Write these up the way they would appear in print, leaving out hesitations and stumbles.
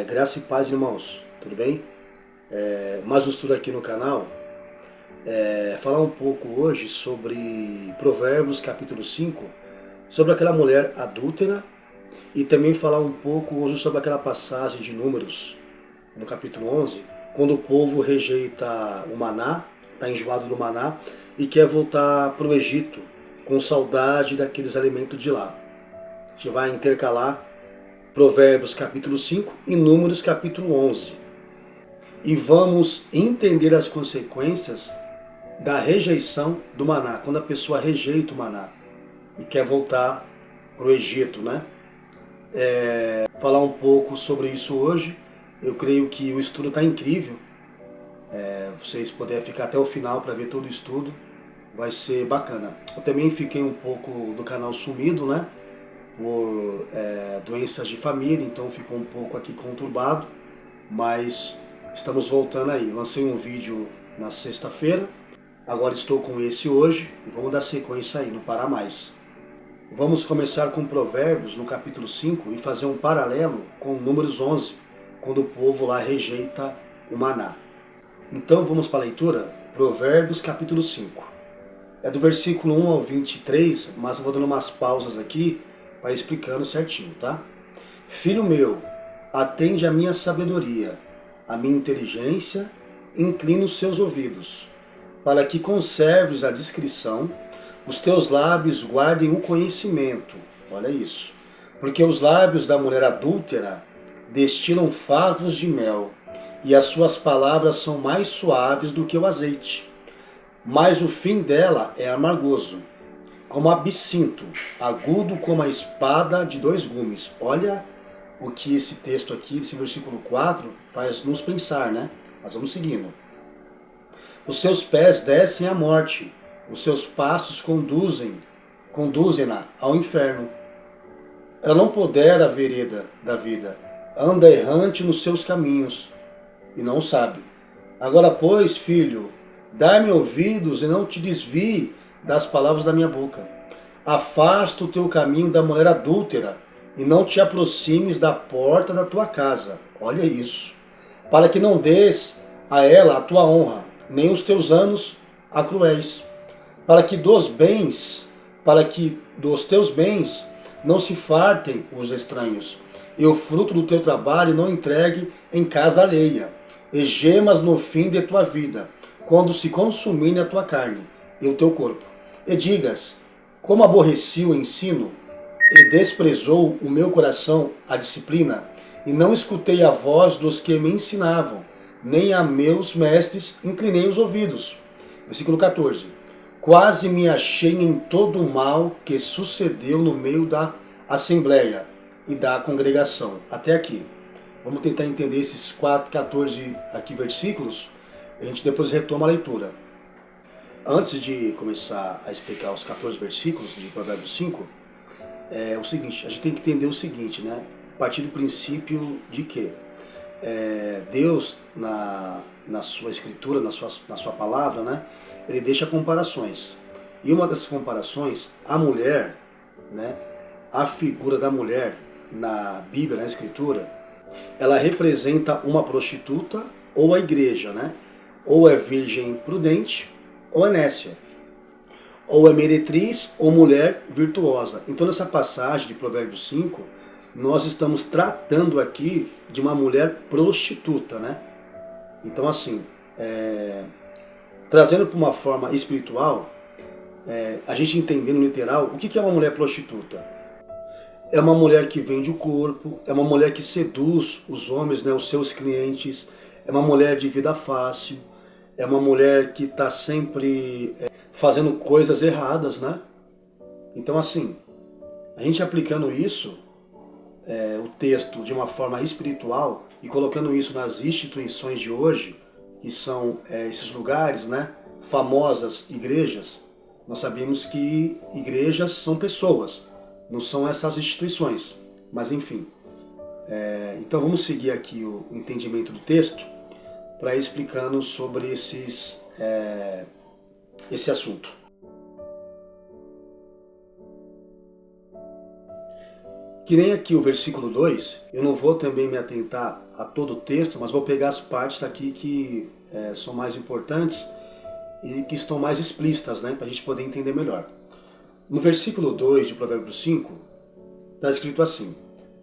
Graça e paz, irmãos, tudo bem? Mais um estudo aqui no canal. Falar um pouco hoje sobre Provérbios capítulo 5, sobre aquela mulher adúltera, e também falar um pouco hoje sobre aquela passagem de Números, no capítulo 11, quando o povo rejeita o maná, está enjoado do maná e quer voltar para o Egito com saudade daqueles alimentos de lá. A gente vai intercalar Provérbios capítulo 5 e Números capítulo 11. E vamos entender as consequências da rejeição do maná, quando a pessoa rejeita o maná e quer voltar para o Egito, né? Falar um pouco sobre isso hoje. Eu creio que o estudo está incrível. Vocês puderem ficar até o final para ver todo o estudo, vai ser bacana. Eu também fiquei um pouco do canal sumido, né? Por doenças de família, então ficou um pouco aqui conturbado, mas estamos voltando aí. Lancei um vídeo na sexta-feira, agora estou com esse hoje e vamos dar sequência aí, não parar mais. Vamos começar com Provérbios no capítulo 5 e fazer um paralelo com Números 11, quando o povo lá rejeita o maná. Então vamos para a leitura? Provérbios capítulo 5. É do versículo 1 ao 23, mas eu vou dando umas pausas aqui para explicando certinho, tá? Filho meu, atende a minha sabedoria, a minha inteligência, inclina os seus ouvidos, para que conserves a discrição, os teus lábios guardem o conhecimento. Olha isso. Porque os lábios da mulher adúltera destilam favos de mel, e as suas palavras são mais suaves do que o azeite. Mas o fim dela é amargoso, como absinto, agudo como a espada de dois gumes. Olha o que esse texto aqui, esse versículo 4, faz nos pensar, né? Mas vamos seguindo. Os seus pés descem à morte, os seus passos conduzem-na ao inferno. Ela não pondera a vereda da vida, anda errante nos seus caminhos, e não sabe. Agora, pois, filho, dai-me ouvidos e não te desvie das palavras da minha boca. Afasta o teu caminho da mulher adúltera e não te aproximes da porta da tua casa. Olha isso. Para que não des a ela a tua honra, nem os teus anos a cruéis. Para que dos teus bens não se fartem os estranhos, e o fruto do teu trabalho não entregue em casa alheia, e gemas no fim de tua vida, quando se consumirem a tua carne e o teu corpo. E digas, como aborreci o ensino, e desprezou o meu coração a disciplina, e não escutei a voz dos que me ensinavam, nem a meus mestres inclinei os ouvidos. Versículo 14. Quase me achei em todo o mal que sucedeu no meio da assembleia e da congregação. Até aqui. Vamos tentar entender esses 14 aqui versículos. A gente depois retoma a leitura. Antes de começar a explicar os 14 versículos de Provérbios 5, é o seguinte, a gente tem que entender o seguinte, né? A partir do princípio de que Deus, na sua escritura, na sua palavra, né? Ele deixa comparações. E uma dessas comparações, a mulher, né? A figura da mulher na Bíblia, na escritura, ela representa uma prostituta ou a igreja, né? Ou é virgem prudente ou é nécia. Ou é meretriz ou mulher virtuosa. Então nessa passagem de Provérbios 5, nós estamos tratando aqui de uma mulher prostituta, né? Então assim, trazendo para uma forma espiritual, a gente entendendo literal, o que é uma mulher prostituta? É uma mulher que vende o corpo, é uma mulher que seduz os homens, né, os seus clientes, é uma mulher de vida fácil, é uma mulher que está sempre fazendo coisas erradas, né? Então assim, a gente aplicando isso, o texto de uma forma espiritual e colocando isso nas instituições de hoje, que são esses lugares, né, famosas igrejas, nós sabemos que igrejas são pessoas, não são essas instituições, mas enfim. Então vamos seguir aqui o entendimento do texto para ir explicando sobre esse assunto. Que nem aqui o versículo 2, eu não vou também me atentar a todo o texto, mas vou pegar as partes aqui que são mais importantes e que estão mais explícitas, né, para a gente poder entender melhor. No versículo 2 de Provérbios 5, está escrito assim: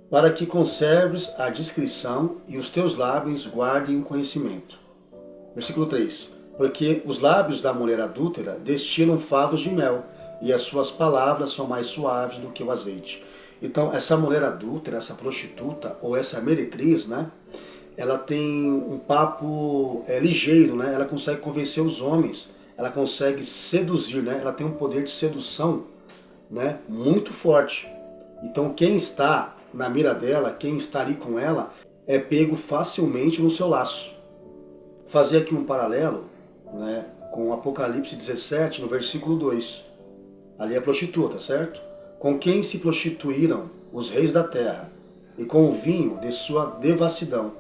para que conserves a discrição e os teus lábios guardem o conhecimento. Versículo 3, porque os lábios da mulher adúltera destilam favos de mel, e as suas palavras são mais suaves do que o azeite. Então, essa mulher adúltera, essa prostituta, ou essa meretriz, né, ela tem um papo ligeiro, né, ela consegue convencer os homens, ela consegue seduzir, né, ela tem um poder de sedução, né, muito forte. Então, quem está na mira dela, quem está ali com ela, é pego facilmente no seu laço. Fazer aqui um paralelo, né, com Apocalipse 17, no versículo 2. Ali é a prostituta, certo? Com quem se prostituíram os reis da terra, e com o vinho de sua devassidão,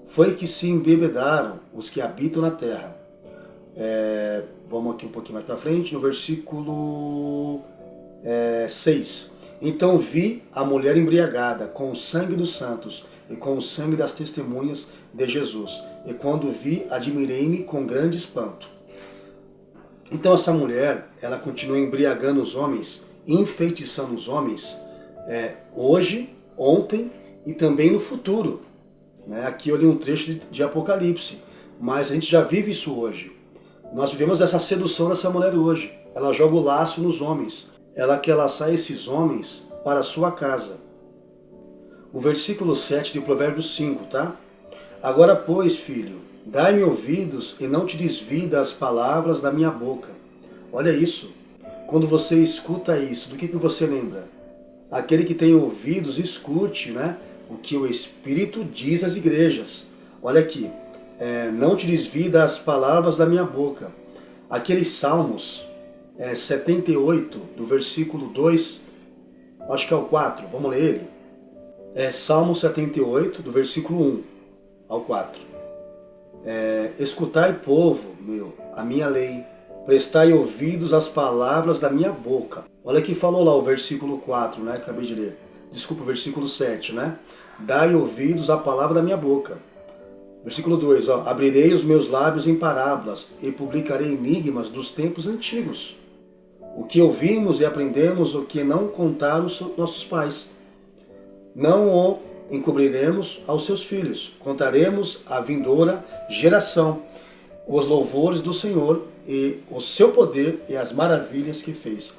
foi que se embebedaram os que habitam na terra. Vamos aqui um pouquinho mais para frente, no versículo 6. Então vi a mulher embriagada com o sangue dos santos e com o sangue das testemunhas de Jesus. E quando vi, admirei-me com grande espanto. Então essa mulher, ela continua embriagando os homens, enfeitiçando os homens, hoje, ontem e também no futuro. Né? Aqui eu li um trecho de Apocalipse, mas a gente já vive isso hoje. Nós vivemos essa sedução dessa mulher hoje. Ela joga o laço nos homens. Ela quer laçar esses homens para a sua casa. O versículo 7 de Provérbios 5, tá? Agora, pois, filho, dai-me ouvidos e não te desvie das palavras da minha boca. Olha isso. Quando você escuta isso, do que você lembra? Aquele que tem ouvidos, escute, né, o que o Espírito diz às igrejas. Olha aqui. Não te desvie das palavras da minha boca. Aqueles salmos 78, do versículo 2, acho que é o 4, vamos ler ele. Salmo 78, do versículo 1 ao 4. Escutai, povo meu, a minha lei, prestai ouvidos às palavras da minha boca. Olha que falou lá o versículo 4, né, acabei de ler. Desculpa, o versículo 7, né? Dai ouvidos à palavra da minha boca. Versículo 2, abrirei os meus lábios em parábolas e publicarei enigmas dos tempos antigos. O que ouvimos e aprendemos, o que não contaram nossos pais. Não o encobriremos aos seus filhos. Contaremos à vindoura geração os louvores do Senhor e o seu poder e as maravilhas que fez.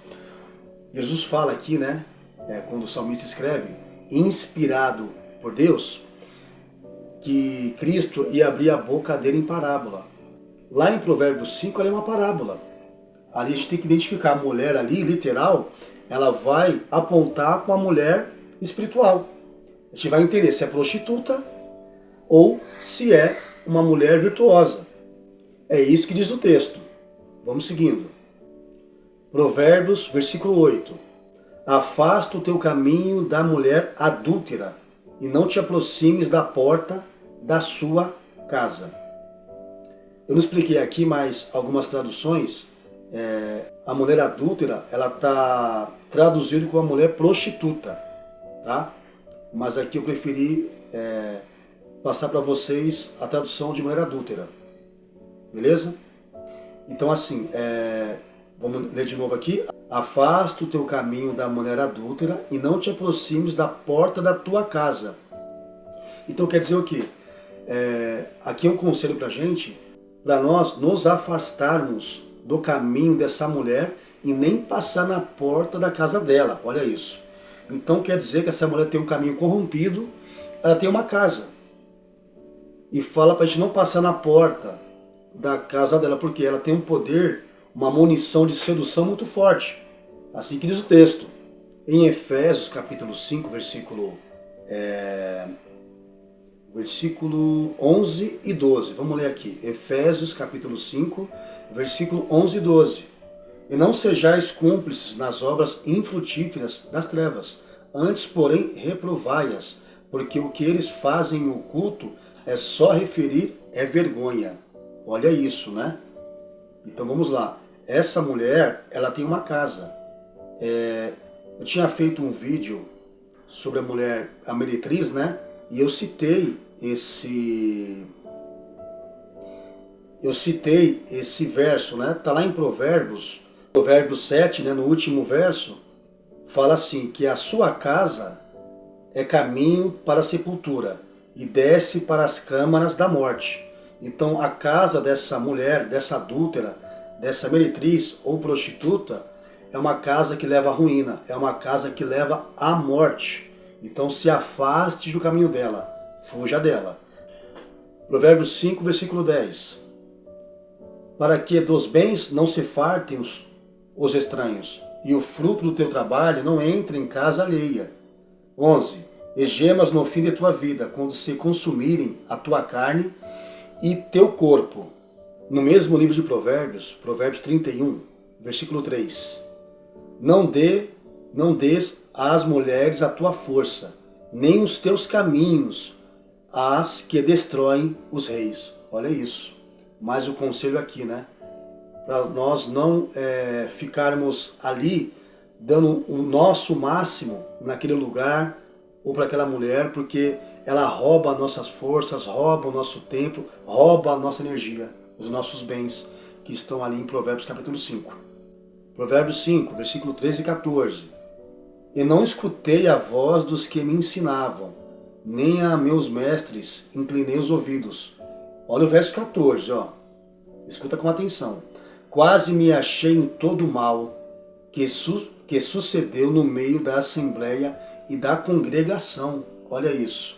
Jesus fala aqui, né, quando o salmista escreve, inspirado por Deus, que Cristo ia abrir a boca dele em parábola. Lá em Provérbios 5, ela é uma parábola. Ali a gente tem que identificar a mulher ali, literal, ela vai apontar com a mulher espiritual. A gente vai entender se é prostituta ou se é uma mulher virtuosa. É isso que diz o texto. Vamos seguindo. Provérbios, versículo 8. Afasta o teu caminho da mulher adúltera e não te aproximes da porta da sua casa. Eu não expliquei aqui, mas algumas traduções, a mulher adúltera, ela está traduzida como a mulher prostituta, tá? Mas aqui eu preferi passar para vocês a tradução de mulher adúltera, beleza? Então assim, vamos ler de novo aqui. Afasta o teu caminho da mulher adúltera e não te aproximes da porta da tua casa. Então quer dizer o quê? Aqui é um conselho para a gente, para nós nos afastarmos do caminho dessa mulher e nem passar na porta da casa dela. Olha isso. Então quer dizer que essa mulher tem um caminho corrompido, ela tem uma casa. E fala para a gente não passar na porta da casa dela, porque ela tem um poder, uma munição de sedução muito forte. Assim que diz o texto. Em Efésios capítulo 5, versículo 11 e 12. Vamos ler aqui. Efésios capítulo 5, versículo 11 e 12. E não sejais cúmplices nas obras infrutíferas das trevas, antes, porém, reprovai-as, porque o que eles fazem em oculto é só referir vergonha. Olha isso, né? Então vamos lá. Essa mulher, ela tem uma casa. Eu tinha feito um vídeo sobre a mulher, a meretriz, né? E eu citei esse verso, né? Tá lá em Provérbios 7, né, no último verso, fala assim, que a sua casa é caminho para a sepultura e desce para as câmaras da morte. Então a casa dessa mulher, dessa adúltera, dessa meretriz ou prostituta, é uma casa que leva à ruína, é uma casa que leva à morte. Então se afaste do caminho dela, fuja dela. Provérbios 5, versículo 10. Para que dos bens não se fartem os estranhos, e o fruto do teu trabalho não entre em casa alheia. 11. E gemas no fim de tua vida, quando se consumirem a tua carne e teu corpo. No mesmo livro de Provérbios, Provérbios 31, versículo 3. Não des às mulheres a tua força, nem os teus caminhos às que destroem os reis. Olha isso. Mais o conselho aqui, né? Para nós não ficarmos ali dando o nosso máximo naquele lugar ou para aquela mulher, porque ela rouba nossas forças, rouba o nosso tempo, rouba a nossa energia, os nossos bens, que estão ali em Provérbios capítulo 5. Provérbios 5, versículo 13 e 14. E não escutei a voz dos que me ensinavam, nem a meus mestres inclinei os ouvidos. Olha o verso 14, ó. Escuta com atenção. Quase me achei em todo o mal que sucedeu no meio da assembleia e da congregação. Olha isso.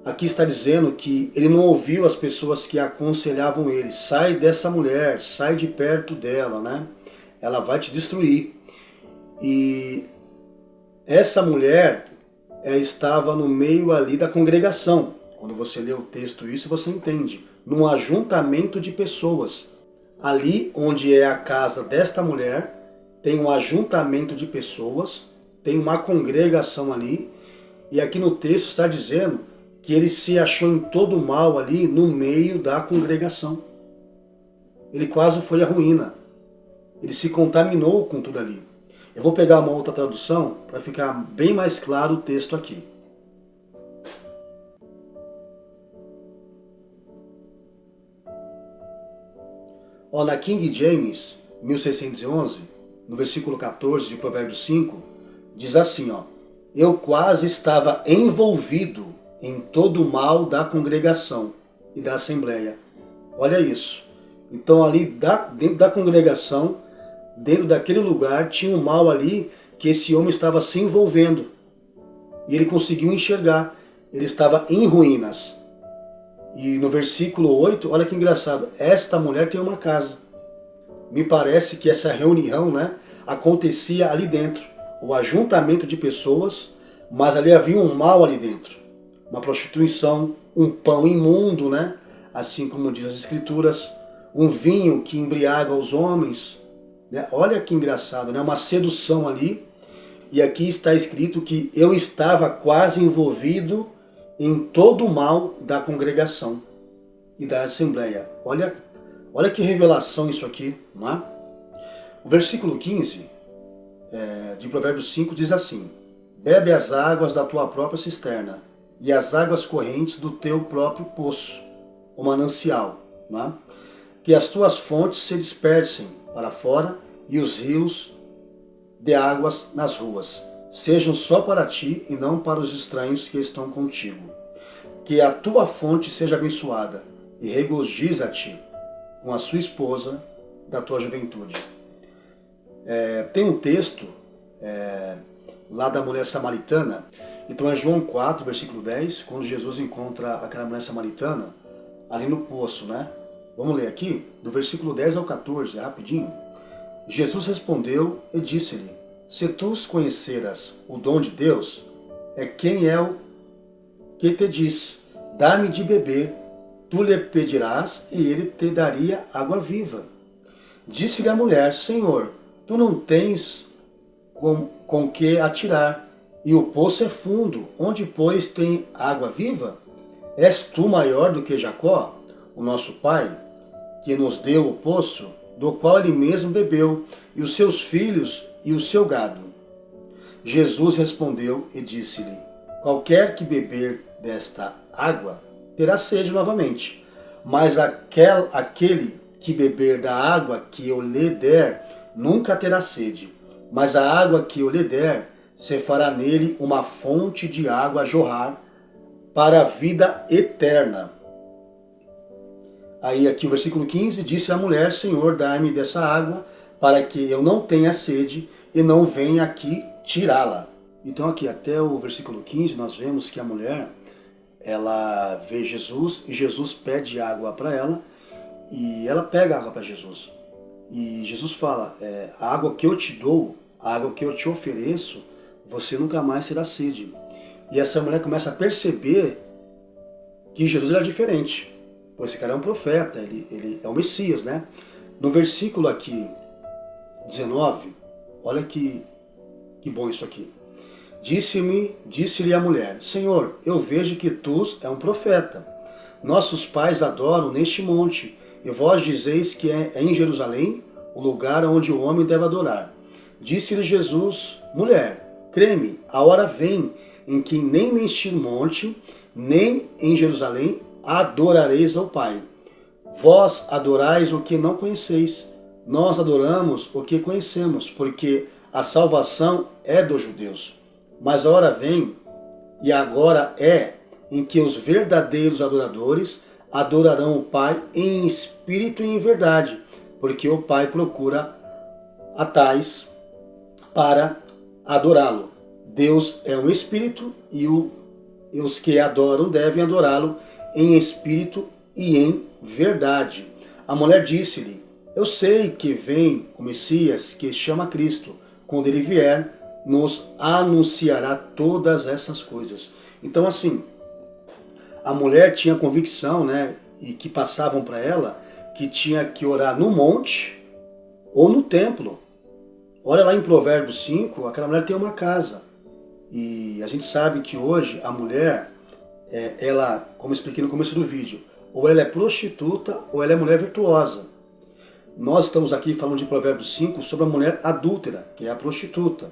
Aqui está dizendo que ele não ouviu as pessoas que aconselhavam ele. Sai dessa mulher, sai de perto dela, né? Ela vai te destruir. E essa mulher, ela estava no meio ali da congregação. Quando você lê o texto isso, você entende. Num ajuntamento de pessoas. Ali onde é a casa desta mulher, tem um ajuntamento de pessoas, tem uma congregação ali, e aqui no texto está dizendo que ele se achou em todo o mal ali no meio da congregação. Ele quase foi à ruína. Ele se contaminou com tudo ali. Eu vou pegar uma outra tradução para ficar bem mais claro o texto aqui. Na King James, 1611, no versículo 14 de Provérbios 5, diz assim, ó: eu quase estava envolvido em todo o mal da congregação e da assembleia. Olha isso. Então ali dentro da congregação, dentro daquele lugar, tinha um mal ali que esse homem estava se envolvendo. E ele conseguiu enxergar. Ele estava em ruínas. E no versículo 8, olha que engraçado, esta mulher tem uma casa. Me parece que essa reunião, né, acontecia ali dentro. O ajuntamento de pessoas, mas ali havia um mal ali dentro. Uma prostituição, um pão imundo, né, assim como diz as escrituras, um vinho que embriaga os homens. Né? Olha que engraçado, né, uma sedução ali. E aqui está escrito que eu estava quase envolvido em todo o mal da congregação e da assembleia. Olha que revelação isso aqui, não é? O versículo 15 de Provérbios 5 diz assim: bebe as águas da tua própria cisterna e as águas correntes do teu próprio poço, o manancial, não é? Que as tuas fontes se dispersem para fora e os rios de águas nas ruas sejam só para ti e não para os estranhos que estão contigo. Que a tua fonte seja abençoada e regozija-te com a sua esposa da tua juventude. Tem um texto lá da mulher samaritana, então é João 4, versículo 10, quando Jesus encontra aquela mulher samaritana ali no poço, né? Vamos ler aqui, do versículo 10 ao 14, rapidinho. Jesus respondeu e disse-lhe: se tu conheceras o dom de Deus, quem é o que te diz: dá-me de beber. Tu lhe pedirás e ele te daria água viva. Disse-lhe a mulher: Senhor, tu não tens com que atirar, e o poço é fundo. Onde, pois, tem água viva? És tu maior do que Jacó, o nosso pai, que nos deu o poço, do qual ele mesmo bebeu, e os seus filhos e o seu gado? Jesus respondeu e disse-lhe: qualquer que beber desta água terá sede novamente, mas aquele que beber da água que eu lhe der nunca terá sede, mas a água que eu lhe der se fará nele uma fonte de água a jorrar para a vida eterna. Aí aqui o versículo 15, disse a mulher: Senhor, dai-me dessa água, para que eu não tenha sede e não venha aqui tirá-la. Então aqui até o versículo 15 nós vemos que a mulher, ela vê Jesus e Jesus pede água para ela e ela pega água para Jesus. E Jesus fala, a água que eu te dou, a água que eu te ofereço, você nunca mais terá sede. E essa mulher começa a perceber que Jesus era diferente. Pois esse cara é um profeta, ele é o Messias, né? No versículo aqui 19, olha que bom isso aqui. Disse-lhe a mulher: Senhor, eu vejo que tu és um profeta. Nossos pais adoram neste monte, e vós dizeis que é em Jerusalém o lugar onde o homem deve adorar. Disse-lhe Jesus: Mulher, crê-me, a hora vem em que nem neste monte, nem em Jerusalém adorareis ao Pai. Vós adorais o que não conheceis, nós adoramos o que conhecemos, porque a salvação é dos judeus. Mas a hora vem, e agora é, em que os verdadeiros adoradores adorarão o Pai em espírito e em verdade, porque o Pai procura a tais para adorá-lo. Deus é um espírito e os que adoram devem adorá-lo em espírito e em verdade. A mulher disse-lhe: Eu sei que vem o Messias, que chama Cristo. Quando ele vier, nos anunciará todas essas coisas. Então, assim, a mulher tinha convicção, né, e que passavam para ela, que tinha que orar no monte ou no templo. Olha lá em Provérbios 5, aquela mulher tem uma casa. E a gente sabe que hoje a mulher, ela, como eu expliquei no começo do vídeo, ou ela é prostituta ou ela é mulher virtuosa. Nós estamos aqui falando de Provérbios 5 sobre a mulher adúltera, que é a prostituta,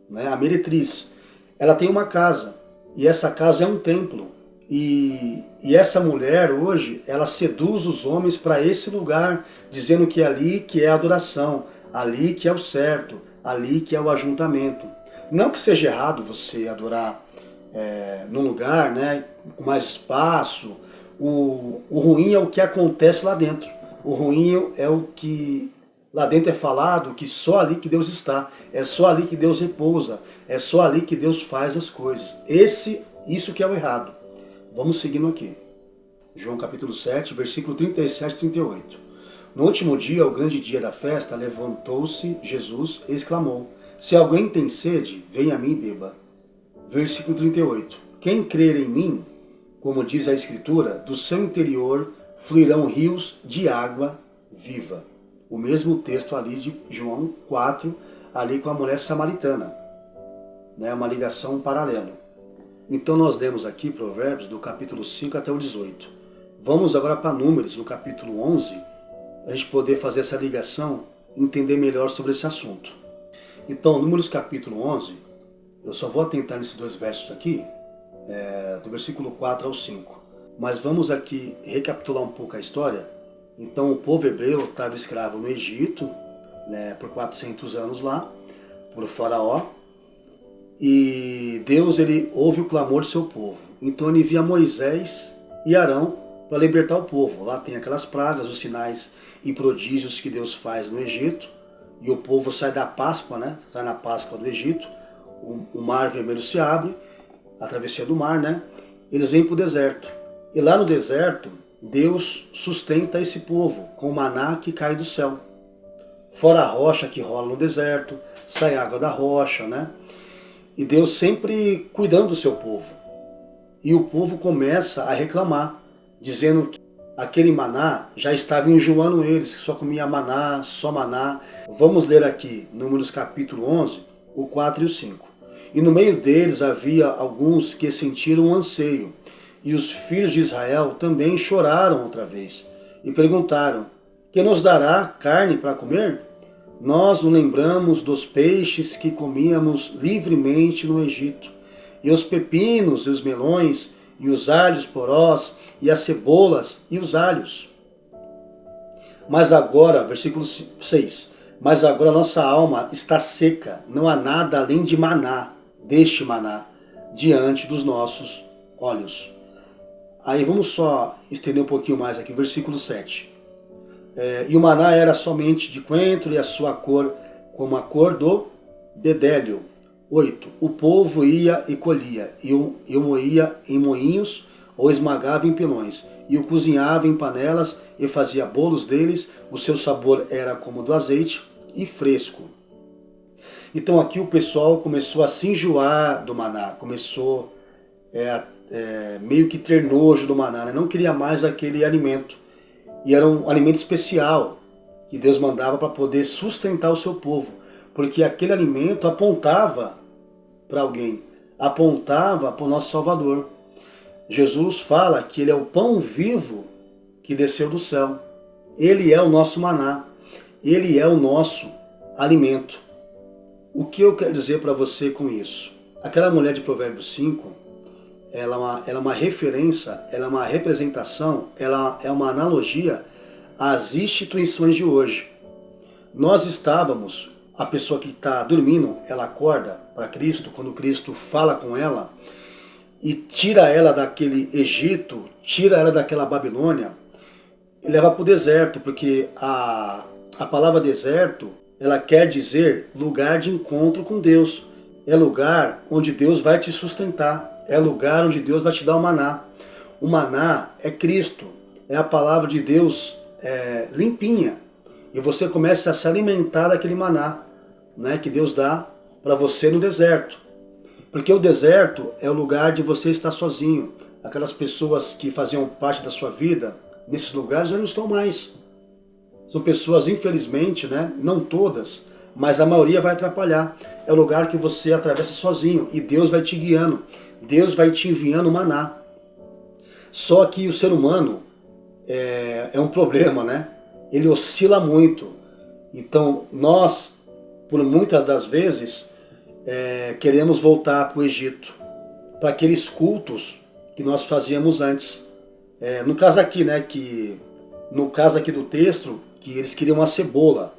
né, a meretriz. Ela tem uma casa, e essa casa é um templo. E essa mulher hoje, ela seduz os homens para esse lugar, dizendo que é ali que é a adoração, ali que é o certo, ali que é o ajuntamento. Não que seja errado você adorar num lugar, né, com mais espaço. O ruim é o que acontece lá dentro. O ruim é o que lá dentro é falado, que só ali que Deus está. É só ali que Deus repousa. É só ali que Deus faz as coisas. Isso que é o errado. Vamos seguindo aqui. João capítulo 7, versículo 37 e 38. No último dia, o grande dia da festa, levantou-se Jesus e exclamou: Se alguém tem sede, venha a mim e beba. Versículo 38. Quem crer em mim, como diz a Escritura, do seu interior fluirão rios de água viva. O mesmo texto ali de João 4, ali com a mulher samaritana. Né? Uma ligação paralela. Então nós lemos aqui Provérbios do capítulo 5 até o 18. Vamos agora para Números, no capítulo 11, a gente poder fazer essa ligação e entender melhor sobre esse assunto. Então, Números capítulo 11, eu só vou atentar nesses dois versos aqui, do versículo 4 ao 5. Mas vamos aqui recapitular um pouco a história. Então, o povo hebreu estava escravo no Egito, né, por 400 anos lá, por Faraó. E Deus, ele ouve o clamor do seu povo. Então ele envia Moisés e Arão para libertar o povo. Lá tem aquelas pragas, os sinais e prodígios que Deus faz no Egito. E o povo sai da Páscoa, né? Sai na Páscoa do Egito. O mar vermelho se abre, a travessia do mar, né? Eles vêm para o deserto. E lá no deserto, Deus sustenta esse povo com o maná que cai do céu. Fora a rocha que rola no deserto, sai água da rocha, né? E Deus sempre cuidando do seu povo. E o povo começa a reclamar, dizendo que aquele maná já estava enjoando eles, que só comia maná, só maná. Vamos ler aqui, Números capítulo 11, o 4 e o 5. E no meio deles havia alguns que sentiram um anseio, e os filhos de Israel também choraram outra vez, e perguntaram: que nos dará carne para comer? Nós nos lembramos dos peixes que comíamos livremente no Egito, e os pepinos e os melões, e os alhos porós, e as cebolas e os alhos. Mas agora, versículo 6, mas agora nossa alma está seca, não há nada além de maná, deste maná, diante dos nossos olhos. Aí vamos só estender um pouquinho mais aqui, versículo 7. E o maná era somente de coentro e a sua cor como a cor do bedélio. 8. O povo ia e colhia, e o moía em moinhos ou esmagava em pilões, e o cozinhava em panelas e fazia bolos deles, o seu sabor era como do azeite e fresco. Então aqui o pessoal começou a se enjoar do maná, começou meio que ter nojo do maná, né? Não queria mais aquele alimento. E era um alimento especial que Deus mandava para poder sustentar o seu povo, porque aquele alimento apontava para alguém, apontava para o nosso Salvador. Jesus fala que Ele é o pão vivo que desceu do céu. Ele é o nosso maná, Ele é o nosso alimento. O que eu quero dizer para você com isso? Aquela mulher de Provérbios 5, ela é uma referência, ela é uma representação, ela é uma analogia às instituições de hoje. Nós estávamos, a pessoa que está dormindo, ela acorda para Cristo, quando Cristo fala com ela e tira ela daquele Egito, tira ela daquela Babilônia e leva para o deserto, porque a palavra deserto, ela quer dizer lugar de encontro com Deus. É lugar onde Deus vai te sustentar. É lugar onde Deus vai te dar o maná. O maná é Cristo, é a palavra de Deus limpinha. E você começa a se alimentar daquele maná, né, que Deus dá para você no deserto. Porque o deserto é o lugar de você estar sozinho. Aquelas pessoas que faziam parte da sua vida, nesses lugares já não estão mais. São pessoas, infelizmente, né, não todas, mas a maioria vai atrapalhar. É o lugar que você atravessa sozinho e Deus vai te guiando. Deus vai te enviando maná. Só que o ser humano é um problema, né? Ele oscila muito. Então nós, por muitas das vezes, queremos voltar para o Egito, para aqueles cultos que nós fazíamos antes. No caso aqui, né? No caso aqui do texto, que eles queriam a cebola.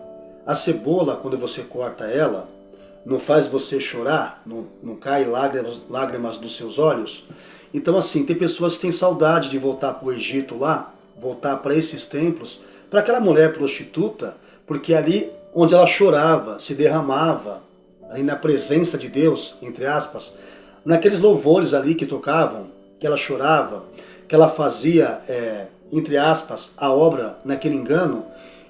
A cebola, quando você corta ela, não faz você chorar, não cai lágrimas dos seus olhos. Então assim, tem pessoas que têm saudade de voltar para o Egito lá, voltar para esses templos, para aquela mulher prostituta, porque ali onde ela chorava, se derramava, ali na presença de Deus, entre aspas, naqueles louvores ali que tocavam, que ela chorava, que ela fazia, entre aspas, a obra naquele engano,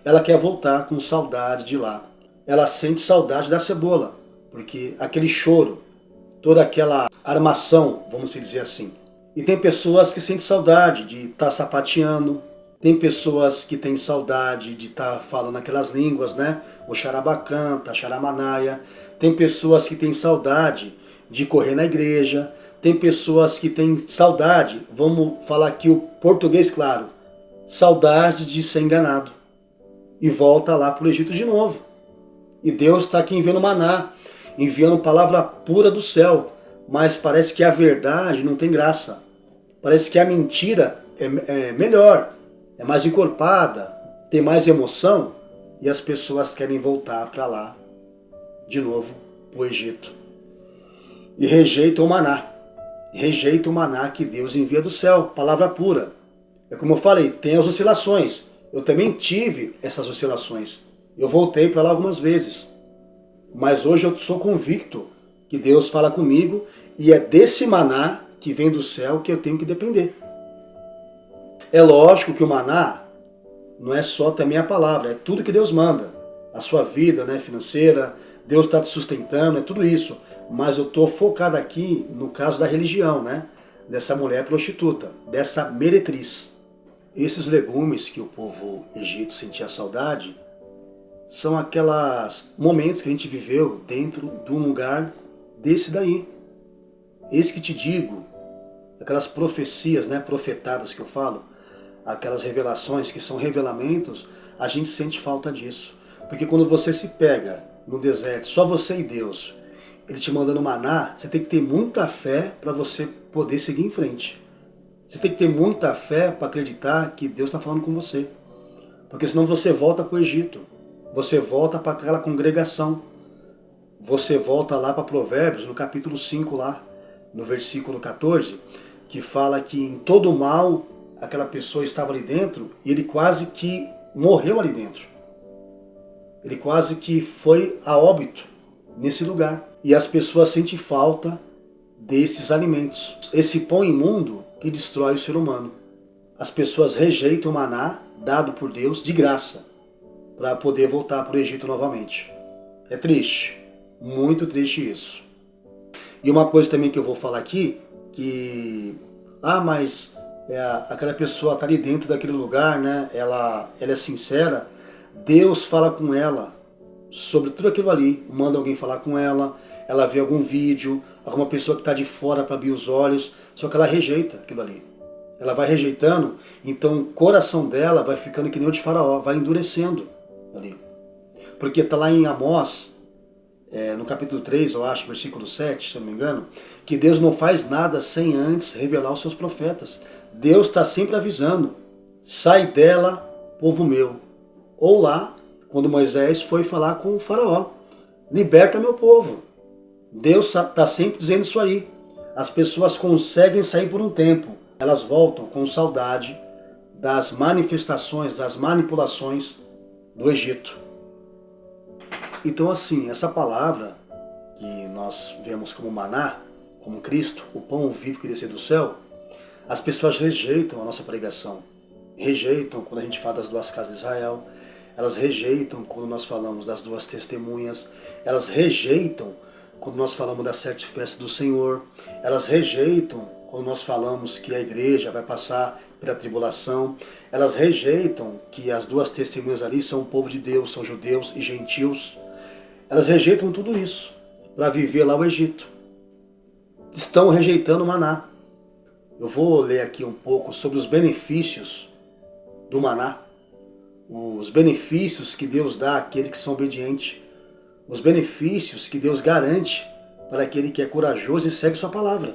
ela quer voltar com saudade de lá. Ela sente saudade da cebola, porque aquele choro, toda aquela armação, vamos dizer assim. E tem pessoas que sentem saudade de estar sapateando, tem pessoas que têm saudade de estar falando aquelas línguas, né? O xarabacanta, a xaramanaia. Tem pessoas que têm saudade de correr na igreja. Tem pessoas que têm saudade, vamos falar aqui o português claro, saudade de ser enganado. E volta lá para o Egito de novo. E Deus está aqui enviando maná, enviando palavra pura do céu. Mas parece que a verdade não tem graça. Parece que a mentira é melhor, é mais encorpada, tem mais emoção. E as pessoas querem voltar para lá, de novo, para o Egito. E rejeitam o maná. Rejeitam o maná que Deus envia do céu, palavra pura. É como eu falei, tem as oscilações. Eu também tive essas oscilações. Eu voltei para lá algumas vezes. Mas hoje eu sou convicto que Deus fala comigo e é desse maná que vem do céu que eu tenho que depender. É lógico que o maná não é só também a palavra, é tudo que Deus manda. A sua vida, né, financeira, Deus está te sustentando, é tudo isso. Mas eu estou focado aqui no caso da religião, né? Dessa mulher prostituta, dessa meretriz. Esses legumes que o povo egípcio sentia saudade são aqueles momentos que a gente viveu dentro de um lugar desse daí. Esse que te digo, aquelas profecias, né, profetadas que eu falo, aquelas revelações que são revelamentos, a gente sente falta disso. Porque quando você se pega no deserto, só você e Deus, Ele te mandando maná, você tem que ter muita fé para você poder seguir em frente. Você tem que ter muita fé para acreditar que Deus está falando com você. Porque senão você volta para o Egito. Você volta para aquela congregação. Você volta lá para Provérbios, no capítulo 5 lá, no versículo 14, que fala que em todo o mal aquela pessoa estava ali dentro e ele quase que morreu ali dentro. Ele quase que foi a óbito nesse lugar. E as pessoas sentem falta desses alimentos. Esse pão imundo que destrói o ser humano. As pessoas rejeitam o maná dado por Deus de graça para poder voltar para o Egito novamente. É triste, muito triste isso. E uma coisa também que eu vou falar aqui, que mas aquela pessoa está ali dentro daquele lugar, né? Ela é sincera, Deus fala com ela sobre tudo aquilo ali, manda alguém falar com ela, ela vê algum vídeo, alguma pessoa que está de fora para abrir os olhos, só que ela rejeita aquilo ali. Ela vai rejeitando, então o coração dela vai ficando que nem o de Faraó, vai endurecendo ali. Porque está lá em Amós, no capítulo 3, eu acho, versículo 7, se eu não me engano, que Deus não faz nada sem antes revelar os seus profetas. Deus está sempre avisando, sai dela, povo meu. Ou lá, quando Moisés foi falar com o Faraó, liberta meu povo. Deus está sempre dizendo isso aí. As pessoas conseguem sair por um tempo, elas voltam com saudade das manifestações, das manipulações do Egito. Então assim, essa palavra que nós vemos como maná, como Cristo, o pão vivo que desceu do céu, as pessoas rejeitam a nossa pregação. Rejeitam quando a gente fala das duas casas de Israel, elas rejeitam quando nós falamos das duas testemunhas, elas rejeitam quando nós falamos das 7 festas do Senhor, elas rejeitam quando nós falamos que a igreja vai passar pela tribulação, elas rejeitam que as duas testemunhas ali são o povo de Deus, são judeus e gentios. Elas rejeitam tudo isso para viver lá o Egito. Estão rejeitando o maná. Eu vou ler aqui um pouco sobre os benefícios do maná. Os benefícios que Deus dá àqueles que são obedientes. Os benefícios que Deus garante para aquele que é corajoso e segue sua palavra.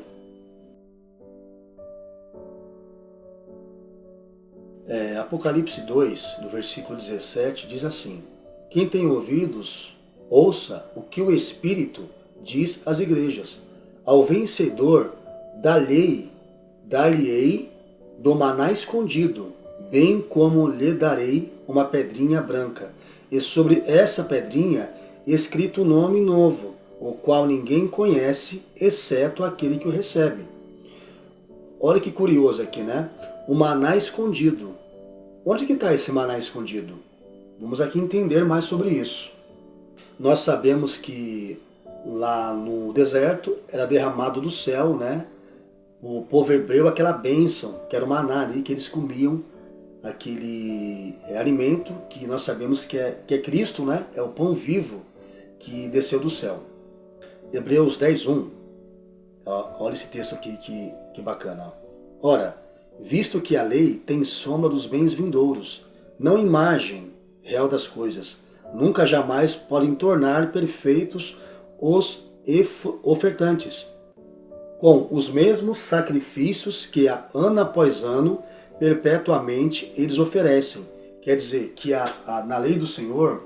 Apocalipse 2, no versículo 17, diz assim: quem tem ouvidos, ouça o que o Espírito diz às igrejas. Ao vencedor, dar-lhe-ei do maná escondido, bem como lhe darei uma pedrinha branca, e sobre essa pedrinha escrito um nome novo, o qual ninguém conhece, exceto aquele que o recebe. Olha que curioso aqui, né? O maná escondido. Onde que está esse maná escondido? Vamos aqui entender mais sobre isso. Nós sabemos que lá no deserto era derramado do céu, né? O povo hebreu, aquela bênção, que era o maná ali, que eles comiam, aquele alimento que nós sabemos que é Cristo, né? É o pão vivo que desceu do céu. Hebreus 10:1. Olha esse texto aqui, que bacana. Ora, visto que a lei tem sombra dos bens vindouros, não imagem real das coisas, nunca jamais podem tornar perfeitos os ofertantes, com os mesmos sacrifícios que ano após ano, perpetuamente eles oferecem. Quer dizer que na lei do Senhor,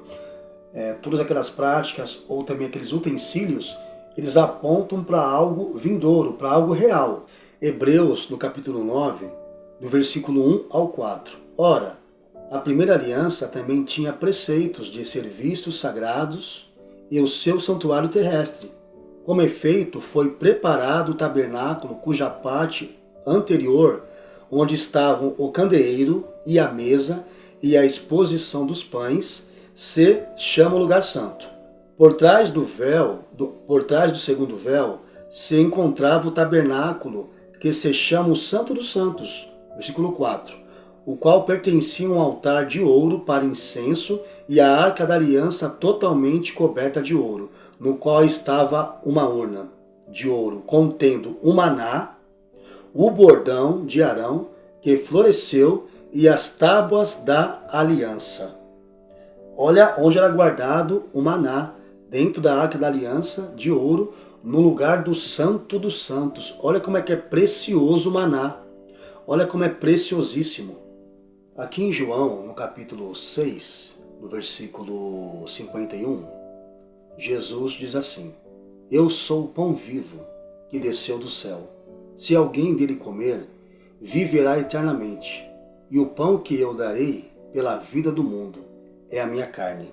todas aquelas práticas ou também aqueles utensílios, eles apontam para algo vindouro, para algo real. Hebreus, no capítulo 9, do versículo 1 ao 4. Ora, a primeira aliança também tinha preceitos de serviços sagrados e o seu santuário terrestre. Como efeito, foi preparado o tabernáculo, cuja parte anterior, onde estavam o candeeiro e a mesa e a exposição dos pães, se chama o lugar santo. Por trás do segundo véu, se encontrava o tabernáculo, que se chama o Santo dos Santos, versículo 4, o qual pertencia a um altar de ouro para incenso e a arca da aliança totalmente coberta de ouro, no qual estava uma urna de ouro contendo o maná, o bordão de Arão que floresceu e as tábuas da aliança. Olha onde era guardado o maná, dentro da Arca da Aliança de ouro, no lugar do Santo dos Santos. Olha como é que é precioso o maná. Olha como é preciosíssimo. Aqui em João, no capítulo 6, no versículo 51, Jesus diz assim: Eu sou o pão vivo que desceu do céu. Se alguém dele comer, viverá eternamente. E o pão que eu darei pela vida do mundo é a minha carne.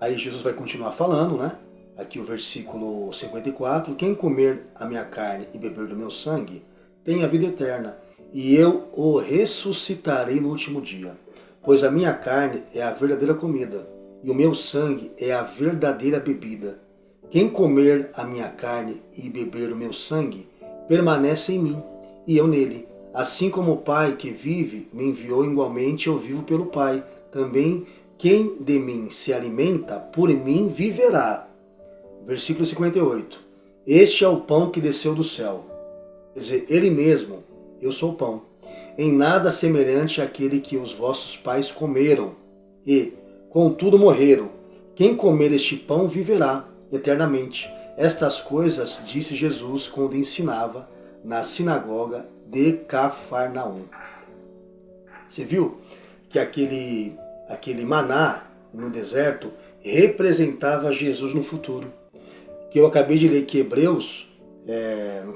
Aí Jesus vai continuar falando, né? Aqui o versículo 54, quem comer a minha carne e beber do meu sangue, tem a vida eterna, e eu o ressuscitarei no último dia. Pois a minha carne é a verdadeira comida, e o meu sangue é a verdadeira bebida. Quem comer a minha carne e beber o meu sangue, permanece em mim, e eu nele. Assim como o Pai que vive me enviou, igualmente eu vivo pelo Pai. Também quem de mim se alimenta, por mim viverá. Versículo 58. Este é o pão que desceu do céu. Quer dizer, ele mesmo, eu sou o pão. Em nada semelhante àquele que os vossos pais comeram e, contudo, morreram. Quem comer este pão viverá eternamente. Estas coisas disse Jesus quando ensinava na sinagoga de Cafarnaum. Você viu que aquele maná no deserto representava Jesus no futuro. Que eu acabei de ler que Hebreus, no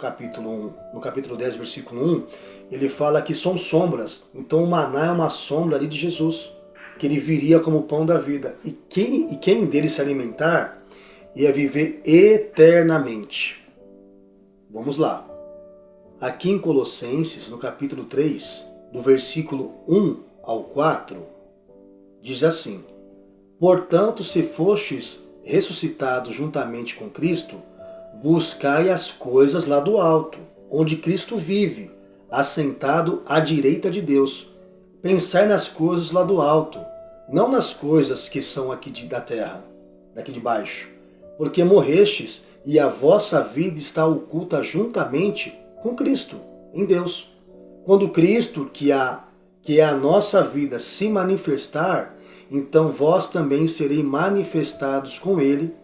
capítulo 10, versículo 1, ele fala que são sombras. Então o maná é uma sombra ali de Jesus, que ele viria como o pão da vida. E quem dele se alimentar ia viver eternamente. Vamos lá. Aqui em Colossenses, no capítulo 3, do versículo 1 ao 4, diz assim: Portanto, se fostes ressuscitados juntamente com Cristo, buscai as coisas lá do alto, onde Cristo vive, assentado à direita de Deus. Pensai nas coisas lá do alto, não nas coisas que são aqui da terra, daqui de baixo, porque morrestes e a vossa vida está oculta juntamente com Cristo, em Deus. Quando Cristo, que é a nossa vida, se manifestar, então vós também sereis manifestados com Ele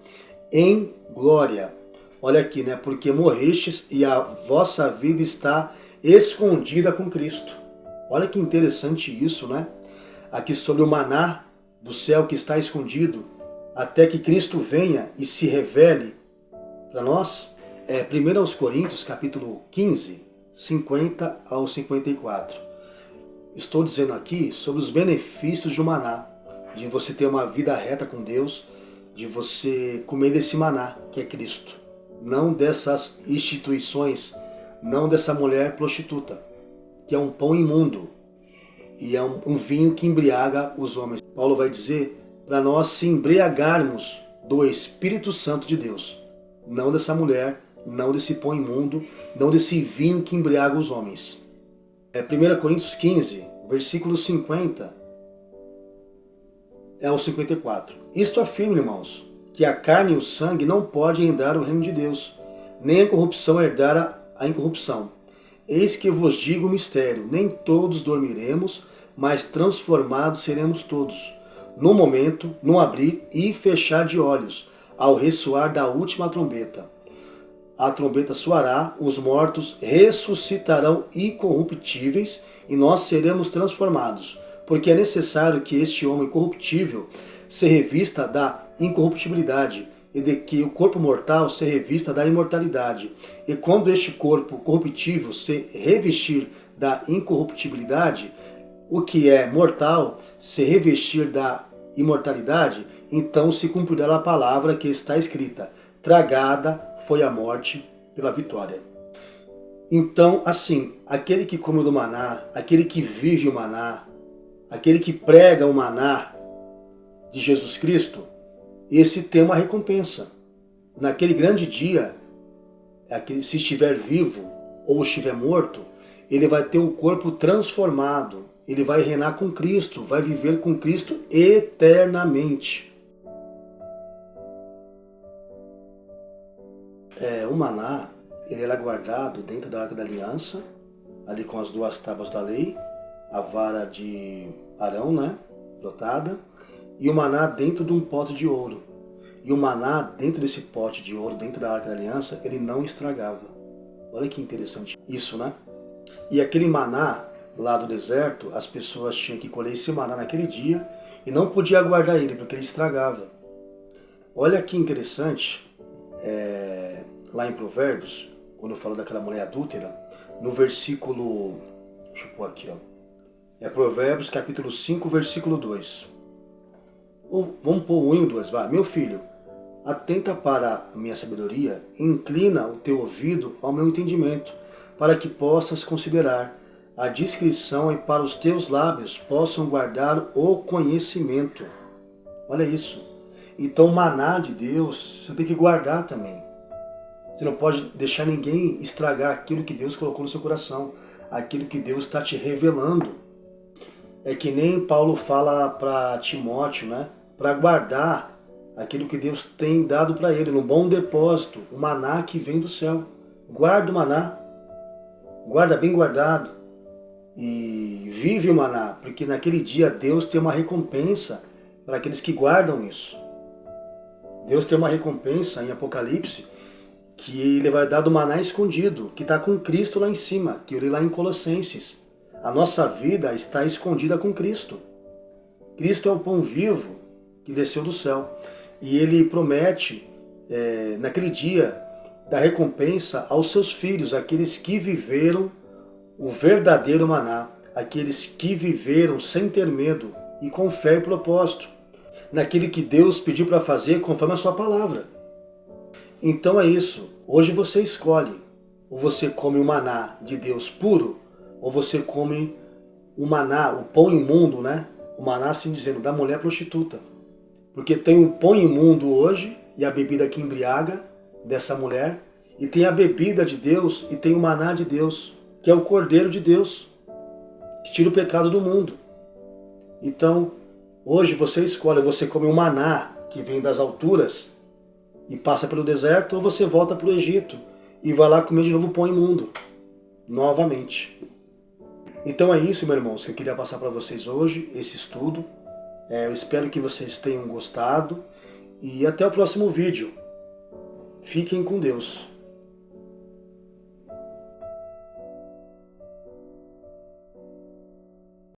em glória. Olha aqui, né? Porque morrestes e a vossa vida está escondida com Cristo. Olha que interessante isso, né? Aqui sobre o maná do céu que está escondido, até que Cristo venha e se revele para nós. 1 Coríntios, capítulo 15, 50 ao 54. Estou dizendo aqui sobre os benefícios do maná, de você ter uma vida reta com Deus, de você comer desse maná, que é Cristo. Não dessas instituições, não dessa mulher prostituta, que é um pão imundo e é um vinho que embriaga os homens. Paulo vai dizer para nós se embriagarmos do Espírito Santo de Deus, não dessa mulher, não desse pão imundo, não desse vinho que embriaga os homens. 1 Coríntios 15, versículo 50 ao 54. Isto afirma, irmãos, que a carne e o sangue não podem herdar o reino de Deus, nem a corrupção herdar a incorrupção. Eis que vos digo o mistério, nem todos dormiremos, mas transformados seremos todos, no momento, no abrir e fechar de olhos, ao ressoar da última trombeta. A trombeta soará, os mortos ressuscitarão incorruptíveis e nós seremos transformados, porque é necessário que este homem corruptível se revista da incorruptibilidade e de que o corpo mortal se revista da imortalidade. E quando este corpo corruptível se revestir da incorruptibilidade, o que é mortal se revestir da imortalidade, então se cumprirá a palavra que está escrita: tragada foi a morte pela vitória. Então, assim, aquele que come do maná, aquele que vive o maná, aquele que prega o maná de Jesus Cristo, esse tem uma recompensa. Naquele grande dia, se estiver vivo ou estiver morto, ele vai ter o corpo transformado, ele vai reinar com Cristo, vai viver com Cristo eternamente. O maná, ele era guardado dentro da Arca da Aliança, ali com as 2 tábuas da lei, a vara de Arão, né, brotada, e o maná dentro de um pote de ouro. E o maná dentro desse pote de ouro, dentro da Arca da Aliança, ele não estragava. Olha que interessante isso, né? E aquele maná lá do deserto, as pessoas tinham que colher esse maná naquele dia e não podia guardar ele, porque ele estragava. Olha que interessante, lá em Provérbios, quando eu falo daquela mulher adúltera, no versículo, deixa eu pôr aqui, ó, é Provérbios capítulo 5, versículo 2. Vamos pôr o 1 e o 2, vai. Meu filho, atenta para a minha sabedoria, inclina o teu ouvido ao meu entendimento, para que possas considerar a discrição e para os teus lábios possam guardar o conhecimento. Olha isso. Então o maná de Deus você tem que guardar também. Você não pode deixar ninguém estragar aquilo que Deus colocou no seu coração, aquilo que Deus está te revelando. É que nem Paulo fala para Timóteo, né? Para guardar aquilo que Deus tem dado para ele, num bom depósito, o maná que vem do céu. Guarda o maná, guarda bem guardado e vive o maná, porque naquele dia Deus tem uma recompensa para aqueles que guardam isso. Deus tem uma recompensa em Apocalipse que ele vai dar do maná escondido, que está com Cristo lá em cima, que eu li lá em Colossenses. A nossa vida está escondida com Cristo. Cristo é o pão vivo que desceu do céu. E ele promete, naquele dia, dar recompensa aos seus filhos, aqueles que viveram o verdadeiro maná, aqueles que viveram sem ter medo e com fé e propósito, naquele que Deus pediu para fazer conforme a sua palavra. Então é isso. Hoje você escolhe. Ou você come o maná de Deus puro, ou você come o maná, o pão imundo, né? O maná, assim dizendo, da mulher prostituta. Porque tem o pão imundo hoje, e a bebida que embriaga dessa mulher, e tem a bebida de Deus, e tem o maná de Deus, que é o Cordeiro de Deus, que tira o pecado do mundo. Então, hoje você escolhe, você come o maná que vem das alturas, e passa pelo deserto, ou você volta para o Egito, e vai lá comer de novo o pão imundo, novamente. Então é isso, meus irmãos, que eu queria passar para vocês hoje, esse estudo. Eu espero que vocês tenham gostado e até o próximo vídeo. Fiquem com Deus.